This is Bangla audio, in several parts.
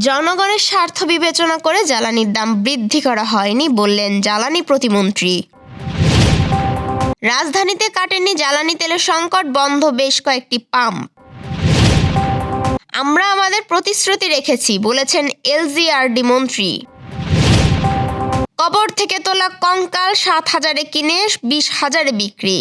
জনগণের স্বার্থ বিবেচনা করে জ্বালানির দাম বৃদ্ধি করা হয়নি বললেন জ্বালানি প্রতিমন্ত্রী। রাজধানীতে কাটেনি জ্বালানি তেলের সংকট, বন্ধ বেশ কয়েকটি পাম্প। আমরা আমাদের প্রতিশ্রুতি রেখেছি বলেছেন এলজিআরডি মন্ত্রী। কবর থেকে তোলা কঙ্কাল 7,000-এ কিনে 20,000-এ বিক্রি।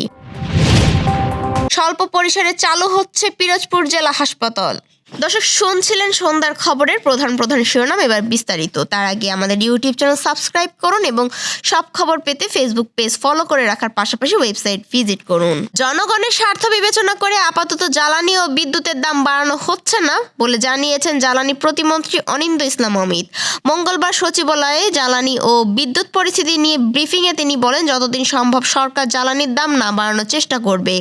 স্বল্প পরিসরে চালু হচ্ছে পিরোজপুর জেলা হাসপাতাল। দর্শক, শুনছিলেন সন্ধ্যার খবরের প্রধান শিরোনাম, এবার বিস্তারিত। তার আগে আমাদের ইউটিউব চ্যানেল সাবস্ক্রাইব করুন এবং সব খবর পেতে ফেসবুক পেজ ফলো করে রাখার পাশাপাশি ওয়েবসাইট ভিজিট করুন। জনগণের স্বার্থ বিবেচনা করে আপাতত জ্বালানি ও বিদ্যুতের দাম বাড়ানো হচ্ছে না বলে জানিয়েছেন জ্বালানি প্রতিমন্ত্রী অনিন্দ্য ইসলাম অমিত। মঙ্গলবার সচিবালয়ে জ্বালানি ও বিদ্যুৎ পরিস্থিতি নিয়ে ব্রিফিংয়ে তিনি বলেন, যতদিন সম্ভব সরকার জ্বালানির দাম না বাড়ানোর চেষ্টা করবে।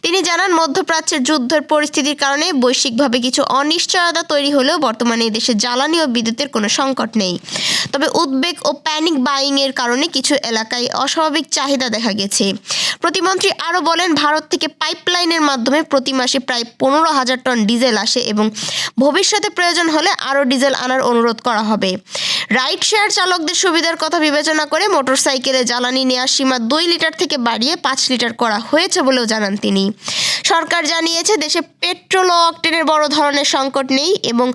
তিনি জানান, মধ্যপ্রাচ্যের যুদ্ধের পরিস্থিতির কারণে বৈশ্বিকভাবে কিছু অনিশ্চয়তা তৈরি হলেও বর্তমানে দেশে জ্বালানি ও বিদ্যুতের কোনো সংকট নেই। তবে উদ্বেগ ও প্যানিক বাইং এর কারণে কিছু এলাকায় অস্বাভাবিক চাহিদা দেখা গেছে। প্রতিমন্ত্রী আরও বলেন, ভারত থেকে পাইপলাইনের মাধ্যমে প্রতি মাসে প্রায় 15,000 টন ডিজেল আসে এবং ভবিষ্যতে প্রয়োজন হলে আরও ডিজেল আনার অনুরোধ করা হবে। রাইড শেয়ার চালকদের সুবিধার কথা বিবেচনা করে মোটরসাইকেলে জ্বালানি নেওয়ার সীমা 2 লিটার থেকে বাড়িয়ে 5 লিটার করা হয়েছে বলেও জানান তিনি। সরকার জানিয়েছে, দেশে পেট্রোল ও অকটেনের বড় ধরনের সংকট নেই এবং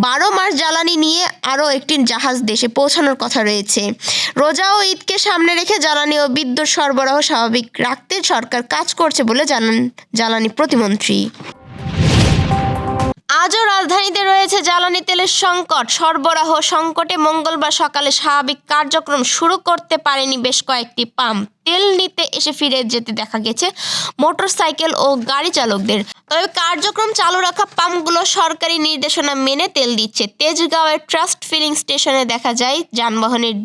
12 মাস জ্বালানি নিয়ে আরও একটি জাহাজ দেশে পৌঁছানোর কথা রয়েছে। রোজা ও ঈদকে সামনে রেখে জ্বালানি ও বিদ্যুৎ সরবরাহ স্বাভাবিক রাখতে সরকার কাজ করছে বলে জানান জ্বালানি প্রতিমন্ত্রী। আজও রাজধানীতে রয়েছে জ্বালানি তেলের সংকট। সরবরাহ সংকটে মঙ্গলবার সকালে স্বাভাবিক কার্যক্রম শুরু করতে পারেনি বেশ কয়েকটি পাম্প। তেল নিতে এসে ফিরে যেতে দেখা গেছে মোটরসাইকেল ও গাড়ি চালকদের। তবে কার্যক্রম চালু রাখা পাম্পগুলো সরকারি নির্দেশনা মেনে তেল দিচ্ছে। তেজগাঁওয়ের ট্রাস্ট ফিলিং স্টেশনে দেখা যায় যানবাহনের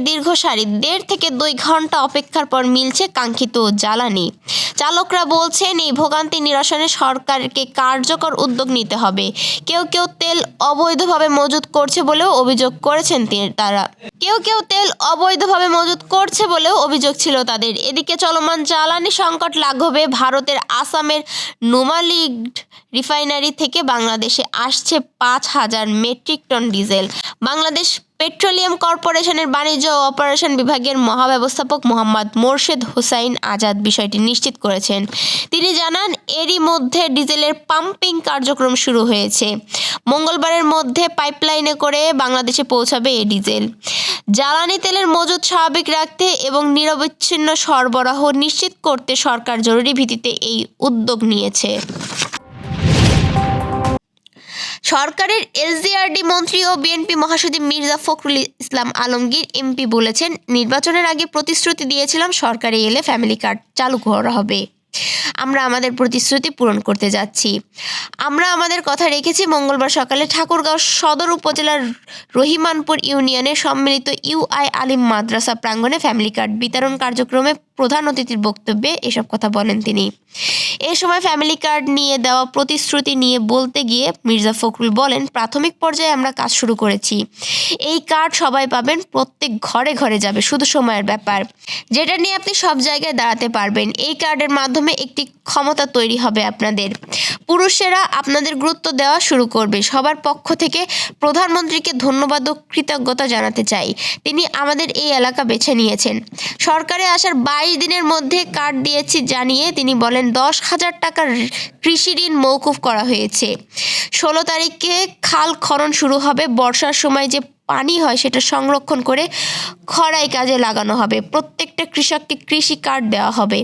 দীর্ঘ সারি। 1.5 থেকে 2 ঘন্টা অপেক্ষার পর মিলছে কাঙ্ক্ষিত জ্বালানি। চালকরা বলছেন, এই ভোগান্তি নিরসনে সরকারকে কার্যকর উদ্যোগ নিতে হবে। কেউ তেল অবৈধভাবে মজুত করছে বলেও অভিযোগ করেছেন অভিযোগ ছিল তাদের। এদিকে চলমান জ্বালানি সংকট লাঘবে ভারতের আসামের নুমালিগড় রিফাইনারি থেকে বাংলাদেশে আসছে 5,000 metric ton diesel. Bangladesh petroleum কর্পোরেশনের বাণিজ্য ও অপারেশন বিভাগের মহাব্যবস্থাপক মোহাম্মদ মোর্শেদ হোসাইন আজাদ বিষয়টি নিশ্চিত করেছেন। তিনি জানান, এরই মধ্যে ডিজেলের পাম্পিং কার্যক্রম শুরু হয়েছে। মঙ্গলবারের মধ্যে পাইপলাইনে করে বাংলাদেশে পৌঁছাবে এই ডিজেল। জ্বালানি তেলের মজুদ স্বাভাবিক রাখতে এবং নিরবচ্ছিন্ন সরবরাহ নিশ্চিত করতে সরকার জরুরি ভিত্তিতে এই উদ্যোগ নিয়েছে। সরকারের এলজিআরডি মন্ত্রী ও বিএনপি মহাসচিব মির্জা ফখরুল ইসলাম আলমগীর এমপি বলেছেন, নির্বাচনের আগে প্রতিশ্রুতি দিয়েছিলাম সরকারে এলে ফ্যামিলি কার্ড চালু করা হবে। আমরা আমাদের প্রতিশ্রুতি পূরণ করতে যাচ্ছি। আমরা আমাদের কথা রেখেছি। মঙ্গলবার সকালে ঠাকুরগাঁও সদর উপজেলার রহিমানপুর ইউনিয়নের সম্মিলিত ইউআই আলিম মাদ্রাসা প্রাঙ্গণে ফ্যামিলি কার্ড বিতরণ কার্যক্রমে প্রধান অতিথির বক্তব্যে এসব কথা বলেন তিনি। এ সময় ফ্যামিলি কার্ড নিয়ে দেওয়া প্রতিশ্রুতি নিয়ে বলতে গিয়ে মির্জা ফখরুল বলেন, প্রাথমিক পর্যায়ে আমরা কাজ শুরু করেছি। এই কার্ড সবাই পাবেন, প্রত্যেক ঘরে ঘরে যাবে, শুধু সময়ের ব্যাপার, যেটা নিয়ে আপনি সব জায়গায় দাঁড়াতে পারবেন। এই কার্ডের মাধ্যমে একটি ক্ষমতা তৈরি হবে আপনাদের। পুরুষেরা আপনাদের গুরুত্ব দেওয়া শুরু করবে। সবার পক্ষ থেকে প্রধানমন্ত্রীকে ধন্যবাদ ও কৃতজ্ঞতা জানাতে চাই। তিনি আমাদের এই এলাকা বেছে নিয়েছেন। সরকারে আসার 22 দিনের মধ্যে কার্ড দিয়েছি জানিয়ে তিনি বলেন, 10,000 টাকার কৃষি ঋণ মওকুফ করা হয়েছে। 16 তারিখে খাল খনন শুরু হবে। বর্ষার সময় যে পানি হয় সেটা সংরক্ষণ করে খরাই কাজে লাগানো হবে। প্রত্যেকটা কৃষককে কৃষি কার্ড দেওয়া হবে।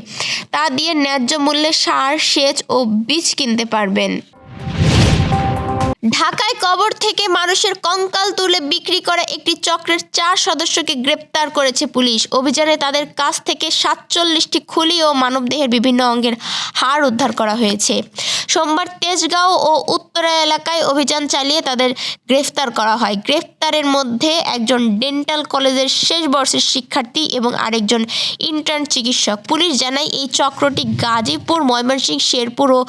তা দিয়ে ন্যায্য মূল্যে সার, সেচ ও বীজ কিনতে পারবেন। ঢাকায় কবর থেকে মানুষের কঙ্কাল তুলে বিক্রি করা একটি চক্রের 4 সদস্যকে গ্রেপ্তার করেছে পুলিশ। অভিযানে তাদের কাছ থেকে 47টি খুলি ও মানবদেহের বিভিন্ন অঙ্গের হাড় উদ্ধার করা হয়েছে। সোমবার তেজগাঁও ও উত্তরা এলাকায় অভিযান চালিয়ে তাদের গ্রেফতার করা হয়। গ্রেফতারের মধ্যে একজন ডেন্টাল কলেজের শেষ বর্ষের শিক্ষার্থী এবং আরেকজন ইন্টার্ন চিকিৎসক। পুলিশ জানায়, এই চক্রটি গাজীপুর, ময়মনসিংহ, শেরপুর ও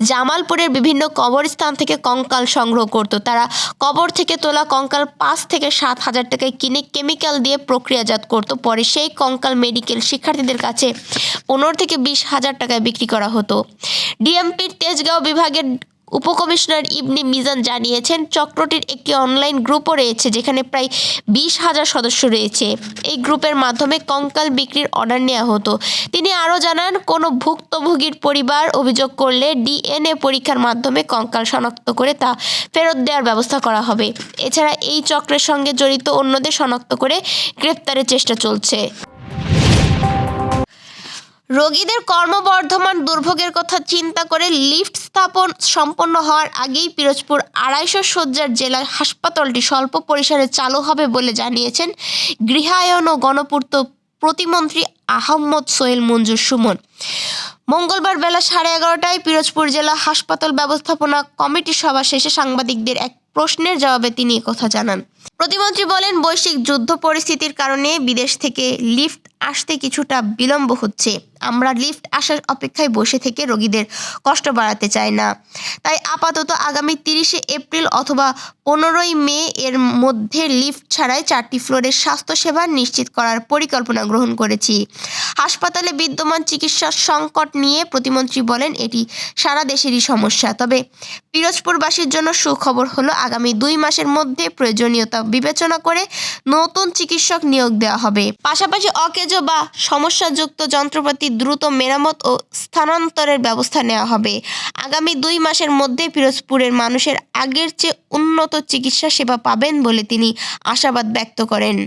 জামালপুরের বিভিন্ন কবরস্থান থেকে কঙ্কাল সংগ্রহ করত। তারা কবর থেকে তোলা কঙ্কাল 5 থেকে 7 হাজার টাকায় কিনে কেমিক্যাল দিয়ে প্রক্রিয়াজাত করত। পরে সেই কঙ্কাল মেডিকেল শিক্ষার্থীদের কাছে 15 থেকে 20 হাজার টাকায় বিক্রি করা হতো। ডিএমপির তেজগাঁও বিভাগের উপকমিশনার ইবনে মিজান জানিয়েছেন, চক্রটির একটি অনলাইন গ্রুপও রয়েছে যেখানে প্রায় 20,000 সদস্য রয়েছে। এই গ্রুপের মাধ্যমে কঙ্কাল বিক্রির অর্ডার নেওয়া হতো। তিনি আরও জানান, কোনো ভুক্তভোগীর পরিবার অভিযোগ করলে ডিএনএ পরীক্ষার মাধ্যমে কঙ্কাল শনাক্ত করে তা ফেরত দেওয়ার ব্যবস্থা করা হবে। এছাড়া এই চক্রের সঙ্গে জড়িত অন্যদের শনাক্ত করে গ্রেপ্তারের চেষ্টা চলছে। রোগীদের ক্রমবর্ধমান দুর্ভোগের কথা চিন্তা করে লিফট স্থাপন সম্পন্ন হওয়ার আগেই পিরোজপুর 250 শয্যার জেলা হাসপাতালটি স্বল্প পরিসরে চালু হবে বলে জানিয়েছেন গৃহায়ন ও গণপূর্ত প্রতিমন্ত্রী আহমদ সোহেল মঞ্জুর সুমন। মঙ্গলবার বেলা 11:30টায় পিরোজপুর জেলা হাসপাতাল ব্যবস্থাপনা কমিটির সভা শেষে সাংবাদিকদের এক প্রশ্নের জবাবে তিনি একথা জানান। প্রতিমন্ত্রী বলেন, বৈশ্বিক যুদ্ধ পরিস্থিতির কারণে বিদেশ থেকে লিফট আসতে কিছুটা বিলম্ব হচ্ছে। আমরা লিফট আসার অপেক্ষায় বসে থেকে রোগীদের কষ্ট বাড়াতে চাই না। তাই আপাতত আগামী 30শে এপ্রিল অথবা 15ই মে এর মধ্যে লিফট ছাড়াই 4টি ফ্লোরের স্বাস্থ্যসেবা নিশ্চিত করার পরিকল্পনা গ্রহণ করেছি। হাসপাতালে বিদ্যমান চিকিৎসার সংকট নিয়ে প্রতিমন্ত্রী বলেন, এটি সারা দেশেরই সমস্যা। তবে পিরোজপুরবাসীর জন্য সুখবর হলো, আগামী 2 মাসের মধ্যে প্রয়োজনীয়তা বিবেচনা করে নতুন চিকিৎসক নিয়োগ দেওয়া হবে। পাশাপাশি অকেজো বা সমস্যাযুক্ত যন্ত্রপাতি দ্রুত মেরামত ও স্থানান্তরের ব্যবস্থা নেওয়া হবে। আগামী 2 মাসের মধ্যে পিরোজপুরের মানুষের আগের চেয়ে উন্নত চিকিৎসা সেবা পাবেন বলে তিনি আশাবাদ ব্যক্ত করেন।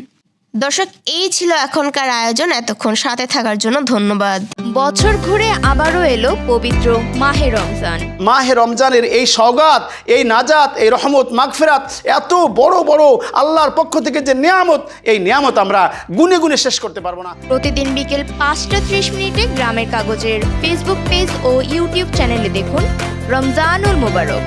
দর্শক, এই ছিল এখনকার আয়োজন। এতক্ষণ সাথে থাকার জন্য ধন্যবাদ। বছর ঘুরে আবারও এলো পবিত্র মাহে রমজান। মাহে রমজানের এই সওগাত, এই নাজাত, এই রহমত, মাগফিরাত, এত বড় বড় আল্লাহর পক্ষ থেকে যে নিয়ামত, এই নিয়ামত আমরা গুনে গুনে শেষ করতে পারবো না। প্রতিদিন বিকেল 5:30 গ্রামের কাগজের ফেসবুক পেজ ও ইউটিউব চ্যানেলে দেখুন রমজানুল মোবারক।